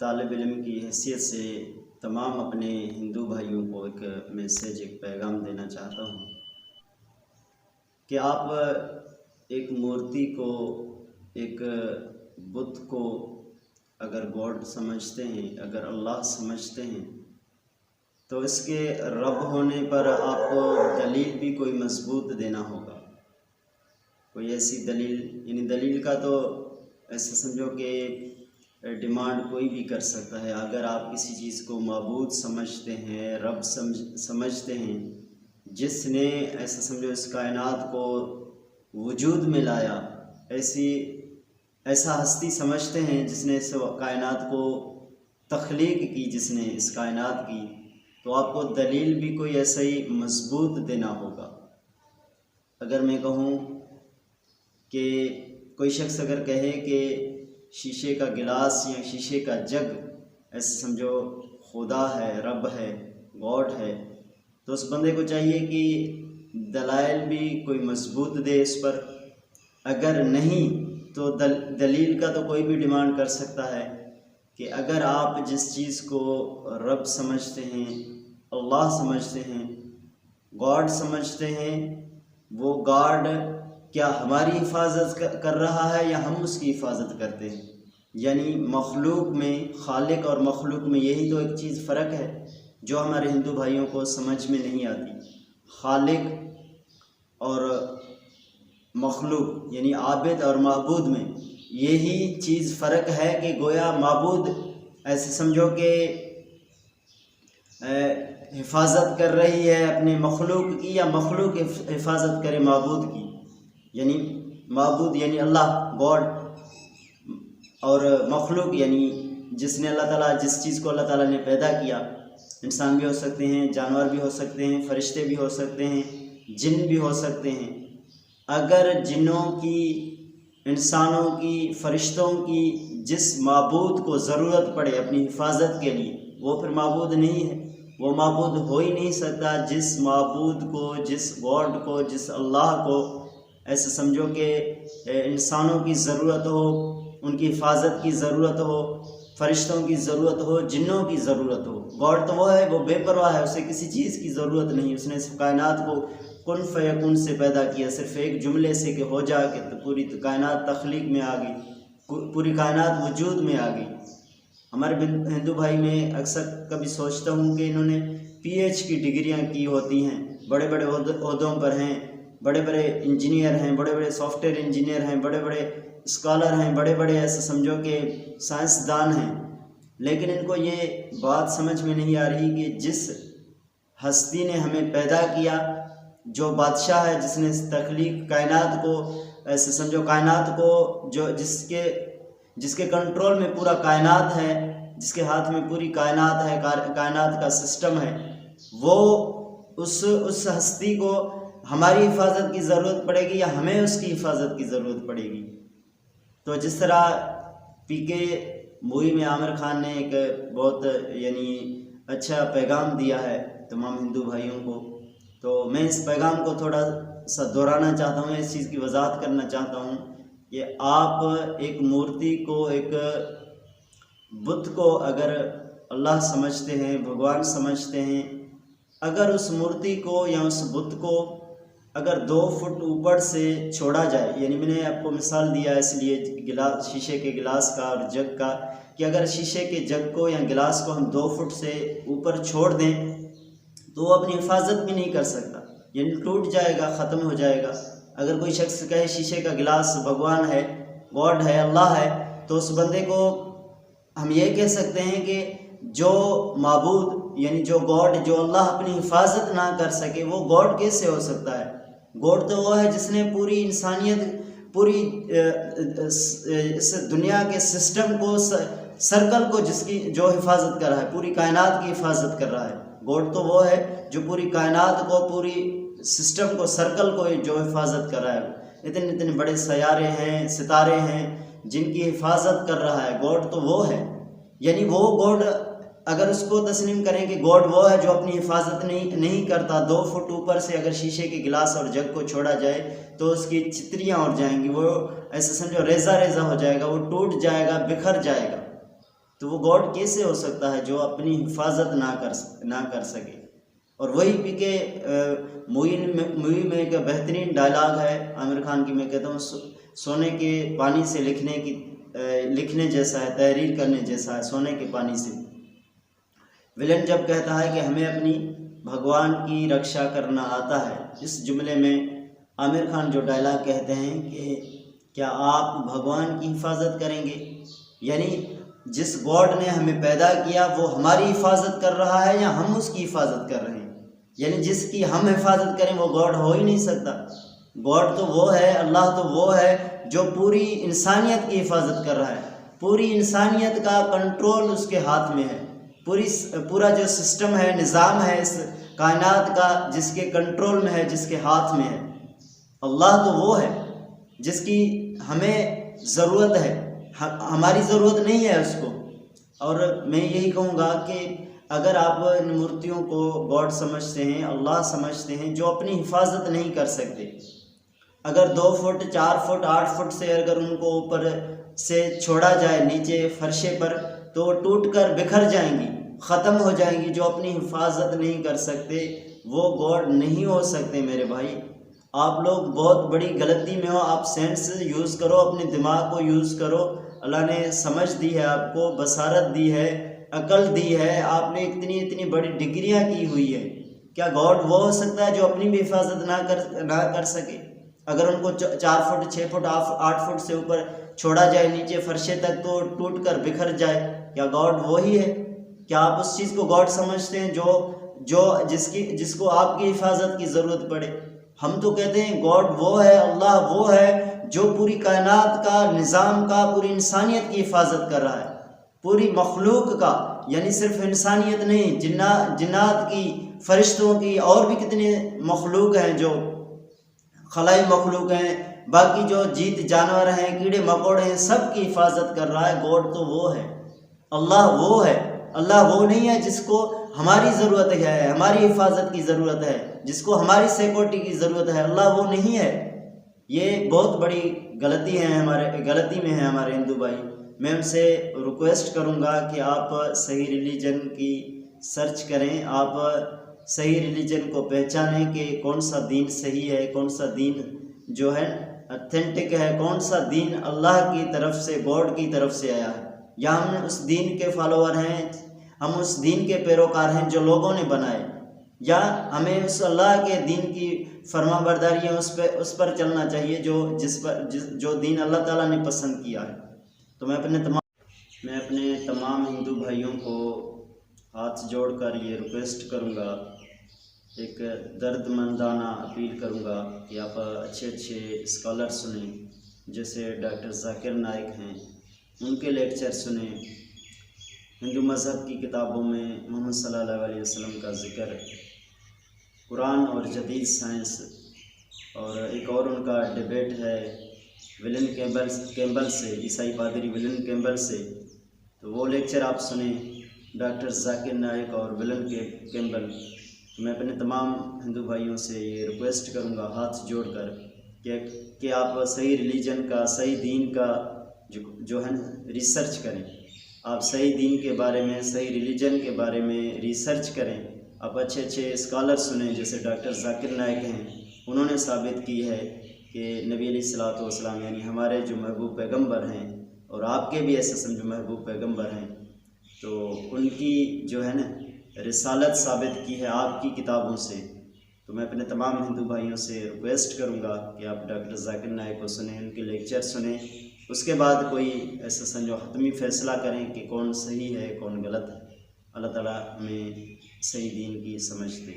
طالب علم کی حیثیت سے تمام اپنے ہندو بھائیوں کو ایک میسیج، ایک پیغام دینا چاہتا ہوں کہ آپ ایک مورتی کو، ایک بت کو اگر گاڈ سمجھتے ہیں، اگر اللہ سمجھتے ہیں، تو اس کے رب ہونے پر آپ کو دلیل بھی کوئی مضبوط دینا ہوگا۔ کوئی ایسی دلیل، یعنی دلیل کا تو ایسا سمجھو کہ ڈیمانڈ کوئی بھی کر سکتا ہے۔ اگر آپ کسی چیز کو معبود سمجھتے ہیں، رب سمجھتے ہیں، جس نے ایسا سمجھو اس کائنات کو وجود میں لایا، ایسا ہستی سمجھتے ہیں جس نے اس کائنات کو تخلیق کی، جس نے اس کائنات کی، تو آپ کو دلیل بھی کوئی ایسا ہی مضبوط دینا ہوگا۔ اگر میں کہوں کہ کوئی شخص اگر کہے کہ شیشے کا گلاس یا شیشے کا جگ ایسے سمجھو خدا ہے، رب ہے، گاڈ ہے، تو اس بندے کو چاہیے کہ دلائل بھی کوئی مضبوط دے اس پر۔ اگر نہیں تو دلیل کا تو کوئی بھی ڈیمانڈ کر سکتا ہے کہ اگر آپ جس چیز کو رب سمجھتے ہیں، اللہ سمجھتے ہیں، گاڈ سمجھتے ہیں، وہ گاڈ کیا ہماری حفاظت کر رہا ہے یا ہم اس کی حفاظت کرتے ہیں؟ یعنی مخلوق میں، خالق اور مخلوق میں یہی تو ایک چیز فرق ہے جو ہمارے ہندو بھائیوں کو سمجھ میں نہیں آتی۔ خالق اور مخلوق یعنی عابد اور معبود میں یہی چیز فرق ہے کہ گویا معبود ایسے سمجھو کہ حفاظت کر رہی ہے اپنے مخلوق کی، یا مخلوق حفاظت کرے معبود کی۔ یعنی معبود یعنی اللہ، گاڈ، اور مخلوق یعنی جس نے اللہ تعالیٰ، جس چیز کو اللہ تعالیٰ نے پیدا کیا۔ انسان بھی ہو سکتے ہیں، جانور بھی ہو سکتے ہیں، فرشتے بھی ہو سکتے ہیں، جن بھی ہو سکتے ہیں۔ اگر جنوں کی، انسانوں کی، فرشتوں کی جس معبود کو ضرورت پڑے اپنی حفاظت کے لیے، وہ پھر معبود نہیں ہے۔ وہ معبود ہو ہی نہیں سکتا جس معبود کو، جس گاڈ کو، جس اللہ کو ایسے سمجھو کہ انسانوں کی ضرورت ہو، ان کی حفاظت کی ضرورت ہو، فرشتوں کی ضرورت ہو، جنوں کی ضرورت ہو۔ گاڈ تو وہ ہے، وہ بے پرواہ ہے، اسے کسی چیز کی ضرورت نہیں۔ اس نے اس کائنات کو کن فیکون سے پیدا کیا، صرف ایک جملے سے کہ ہو جا کے پوری کائنات تخلیق میں آ گئی، پوری کائنات وجود میں آ گئی۔ ہمارے ہندو بھائی میں اکثر کبھی سوچتا ہوں کہ انہوں نے PH کی ڈگریاں کی ہوتی ہیں، بڑے بڑے عہدوں پر ہیں، بڑے بڑے انجینئر ہیں، بڑے بڑے سافٹ ویئر انجینئر ہیں، بڑے بڑے اسکالر ہیں، بڑے بڑے ایسے سمجھو کہ سائنسدان ہیں، لیکن ان کو یہ بات سمجھ میں نہیں آ رہی کہ جس ہستی نے ہمیں پیدا کیا، جو بادشاہ ہے، جس نے تخلیق کائنات کو ایسے سمجھو، کائنات کو جو جس کے کنٹرول میں پورا کائنات ہے، جس کے ہاتھ میں پوری کائنات ہے، کائنات کا سسٹم ہے، وہ اس ہستی کو ہماری حفاظت کی ضرورت پڑے گی یا ہمیں اس کی حفاظت کی ضرورت پڑے گی؟ تو جس طرح PK مووی میں عامر خان نے ایک بہت یعنی اچھا پیغام دیا ہے تمام ہندو بھائیوں کو، تو میں اس پیغام کو تھوڑا سا دہرانا چاہتا ہوں، اس چیز کی وضاحت کرنا چاہتا ہوں کہ آپ ایک مورتی کو، ایک بت کو اگر اللہ سمجھتے ہیں، بھگوان سمجھتے ہیں، اگر اس مورتی کو یا اس بت کو اگر 2 فٹ اوپر سے چھوڑا جائے، یعنی میں نے آپ کو مثال دیا اس لیے شیشے کے گلاس کا اور جگ کا، کہ اگر شیشے کے جگ کو یا گلاس کو ہم 2 فٹ سے اوپر چھوڑ دیں تو وہ اپنی حفاظت بھی نہیں کر سکتا، یعنی ٹوٹ جائے گا، ختم ہو جائے گا۔ اگر کوئی شخص کہے شیشے کا گلاس بھگوان ہے، گاڈ ہے، اللہ ہے، تو اس بندے کو ہم یہ کہہ سکتے ہیں کہ جو معبود یعنی جو گاڈ، جو اللہ اپنی حفاظت نہ کر سکے، وہ گاڈ کیسے ہو سکتا ہے؟ گاڈ تو وہ ہے جس نے پوری انسانیت، پوری اس دنیا کے سسٹم کو، سرکل کو، جو حفاظت کر رہا ہے، پوری کائنات کی حفاظت کر رہا ہے۔ گاڈ تو وہ ہے جو پوری کائنات کو، پوری سسٹم کو، سرکل کو جو حفاظت کر رہا ہے۔ اتنے بڑے سیارے ہیں، ستارے ہیں جن کی حفاظت کر رہا ہے، گاڈ تو وہ ہے۔ یعنی وہ گاڈ اگر اس کو تسلیم کریں کہ گاڈ وہ ہے جو اپنی حفاظت نہیں کرتا، 2 فٹ اوپر سے اگر شیشے کے گلاس اور جگ کو چھوڑا جائے تو اس کی چتریاں اڑ جائیں گی، وہ ایسے سمجھو ریزہ ریزہ ہو جائے گا، وہ ٹوٹ جائے گا، بکھر جائے گا۔ تو وہ گاڈ کیسے ہو سکتا ہے جو اپنی حفاظت نہ کر سکے؟ اور وہی پی کے مووی میں ایک بہترین ڈائلاگ ہے عامر خان کی، میں کہتا ہوں سونے کے پانی سے لکھنے جیسا ہے، تحریر کرنے جیسا ہے سونے کے پانی سے۔ ولن جب کہتا ہے کہ ہمیں اپنی بھگوان کی رکشا کرنا آتا ہے، اس جملے میں عامر خان جو ڈائلاگ کہتے ہیں کہ کیا آپ بھگوان کی حفاظت کریں گے؟ یعنی جس گاڈ نے ہمیں پیدا کیا وہ ہماری حفاظت کر رہا ہے یا ہم اس کی حفاظت کر رہے ہیں؟ یعنی جس کی ہم حفاظت کریں وہ گاڈ ہو ہی نہیں سکتا۔ گاڈ تو وہ ہے، اللہ تو وہ ہے جو پوری انسانیت کی حفاظت کر رہا ہے، پوری انسانیت کا کنٹرول اس کے ہاتھ میں ہے، پورا جو سسٹم ہے، نظام ہے اس کائنات کا جس کے کنٹرول میں ہے، جس کے ہاتھ میں ہے۔ اللہ تو وہ ہے جس کی ہمیں ضرورت ہے، ہماری ضرورت نہیں ہے اس کو۔ اور میں یہی کہوں گا کہ اگر آپ ان مورتیوں کو گاڈ سمجھتے ہیں، اللہ سمجھتے ہیں جو اپنی حفاظت نہیں کر سکتے، اگر 2 فٹ 4 فٹ 8 فٹ سے اگر ان کو اوپر سے چھوڑا جائے نیچے فرشے پر تو وہ ٹوٹ کر بکھر جائیں گی، ختم ہو جائیں گی۔ جو اپنی حفاظت نہیں کر سکتے وہ گاڈ نہیں ہو سکتے۔ میرے بھائی آپ لوگ بہت بڑی غلطی میں ہو، آپ سینس یوز کرو، اپنے دماغ کو یوز کرو۔ اللہ نے سمجھ دی ہے، آپ کو بصارت دی ہے، عقل دی ہے، آپ نے اتنی بڑی ڈگریاں کی ہوئی ہے۔ کیا گاڈ وہ ہو سکتا ہے جو اپنی بھی حفاظت نہ کر سکے؟ اگر ان کو 4 فٹ 6 فٹ 8 فٹ سے اوپر چھوڑا جائے نیچے فرشے تک تو ٹوٹ کر بکھر جائے، کیا گاڈ وہی ہے؟ کیا آپ اس چیز کو گاڈ سمجھتے ہیں جس کو آپ کی حفاظت کی ضرورت پڑے؟ ہم تو کہتے ہیں گاڈ وہ ہے، اللہ وہ ہے جو پوری کائنات کا نظام کا، پوری انسانیت کی حفاظت کر رہا ہے، پوری مخلوق کا، یعنی صرف انسانیت نہیں، جنات کی، فرشتوں کی، اور بھی کتنے مخلوق ہیں جو خلائی مخلوق ہیں، باقی جو جیت جانور ہیں، کیڑے مکوڑے ہیں، سب کی حفاظت کر رہا ہے۔ گاڈ تو وہ ہے، اللہ وہ ہے۔ اللہ وہ نہیں ہے جس کو ہماری ضرورت ہے، ہماری حفاظت کی ضرورت ہے، جس کو ہماری سیکورٹی کی ضرورت ہے، اللہ وہ نہیں ہے۔ یہ بہت بڑی غلطی میں ہیں ہمارے ہندو بھائی۔ میں ان سے ریکویسٹ کروں گا کہ آپ صحیح ریلیجن کی سرچ کریں، آپ صحیح ریلیجن کو پہچانیں کہ کون سا دین صحیح ہے، کون سا دین جو ہے اتھینٹک ہے، کون سا دین اللہ کی طرف سے، گاڈ کی طرف سے آیا ہے، یا ہم اس دین کے فالوور ہیں، ہم اس دین کے پیروکار ہیں جو لوگوں نے بنائے، یا ہمیں اس اللہ کے دین کی فرما برداری ہے اس پر چلنا چاہیے جو دین اللہ تعالیٰ نے پسند کیا ہے۔ تو میں اپنے تمام ہندو بھائیوں کو ہاتھ جوڑ کر یہ ریکویسٹ کروں گا، ایک درد مندانہ اپیل کروں گا کہ آپ اچھے اسکالر سنیں، جیسے ڈاکٹر ذاکر نائک ہیں، ان کے لیکچر سنیں۔ ہندو مذہب کی کتابوں میں محمد صلی اللہ علیہ وسلم کا ذکر، قرآن اور جدید سائنس، اور ایک اور ان کا ڈیبیٹ ہے ولن کیمبل سے، عیسائی پادری ولن کیمبل سے، تو وہ لیکچر آپ سنیں، ڈاکٹر ذاکر نائک اور ولن کیمبل۔ میں اپنے تمام ہندو بھائیوں سے یہ ریکویسٹ کروں گا ہاتھ جوڑ کر کہ آپ صحیح ریلیجن کا، صحیح دین کا جو ہے ریسرچ کریں، آپ صحیح دین کے بارے میں، صحیح ریلیجن کے بارے میں ریسرچ کریں، آپ اچھے اسکالر سنیں، جیسے ڈاکٹر ذاکر نائک ہیں، انہوں نے ثابت کی ہے کہ نبی علیہ الصلوۃ والسلام یعنی ہمارے جو محبوب پیغمبر ہیں، اور آپ کے بھی ایسے جو محبوب پیغمبر ہیں، تو ان کی جو ہے نا رسالت ثابت کی ہے آپ کی کتابوں سے۔ تو میں اپنے تمام ہندو بھائیوں سے ریکویسٹ کروں گا کہ آپ ڈاکٹر ذاکر نائک کو سنیں، ان کے لیکچر سنیں، اس کے بعد کوئی ایسا سمجھو حتمی فیصلہ کریں کہ کون صحیح ہے کون غلط ہے۔ اللہ تعالیٰ ہمیں صحیح دین کی سمجھ دے۔